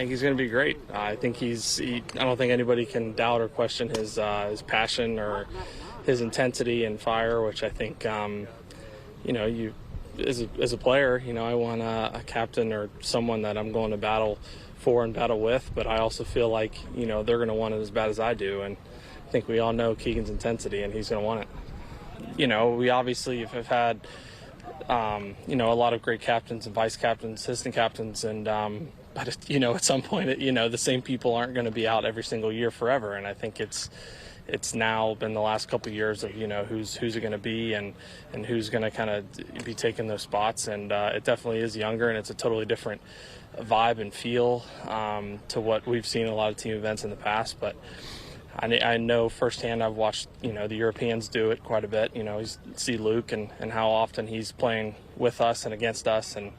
think he's going to be great. I think I don't think anybody can doubt or question his passion or his intensity and fire, which I think, you as a player, I want a captain or someone that I'm going to battle for and battle with, but I also feel like, they're going to want it as bad as I do, and I think we all know Keegan's intensity, and he's going to want it. We obviously have had, a lot of great captains and vice captains, assistant captains, and but at some point, the same people aren't going to be out every single year forever, and I think it's now been the last couple of years of who's it going to be and who's going to kind of be taking those spots, and it definitely is younger, and it's a totally different vibe and feel to what we've seen in a lot of team events in the past. But I know firsthand, I've watched the Europeans do it quite a bit. You see Luke and how often he's playing with us and against us, and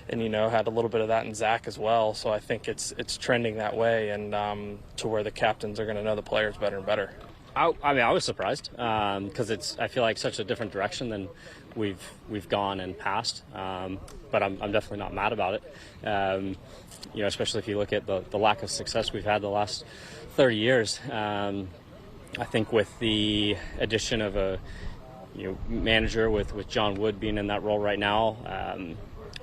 had a little bit of that in Zach as well. So I think it's trending that way, and to where the captains are going to know the players better and better. I was surprised because I feel like such a different direction than we've gone in past. But I'm definitely not mad about it. Especially if you look at the lack of success we've had the last 30 years. I think with the addition of a manager with John Wood being in that role right now,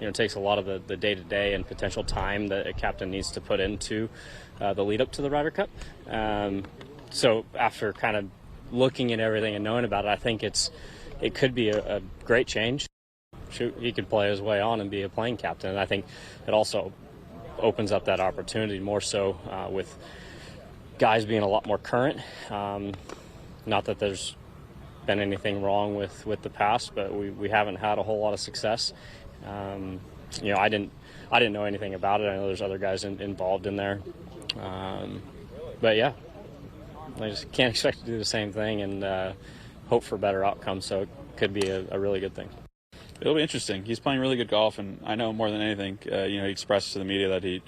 it takes a lot of the day-to-day and potential time that a captain needs to put into the lead up to the Ryder Cup. So after kind of looking at everything and knowing about it, I think it could be a great change. Shoot, he could play his way on and be a playing captain. And I think it also opens up that opportunity more so with guys being a lot more current. Not that there's been anything wrong with the past, but we haven't had a whole lot of success. I didn't know anything about it. I know there's other guys involved in there. But yeah, I just can't expect to do the same thing and hope for better outcomes. So it could be a really good thing. It'll be interesting. He's playing really good golf, and I know more than anything, he expressed to the media that he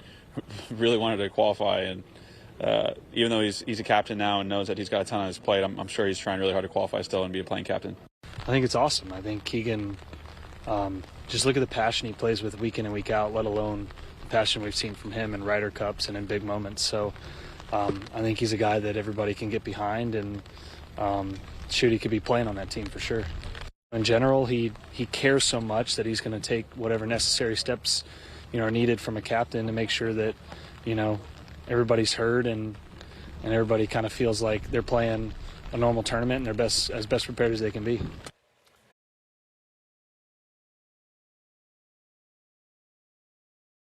really wanted to qualify. And even though he's a captain now and knows that he's got a ton on his plate, I'm sure he's trying really hard to qualify still and be a playing captain. I think it's awesome. I think Keegan, just look at the passion he plays with week in and week out, let alone the passion we've seen from him in Ryder Cups and in big moments. So I think he's a guy that everybody can get behind, and he could be playing on that team for sure. In general, he cares so much that he's going to take whatever necessary steps are needed from a captain to make sure that everybody's heard and everybody kind of feels like they're playing a normal tournament and they're as best prepared as they can be.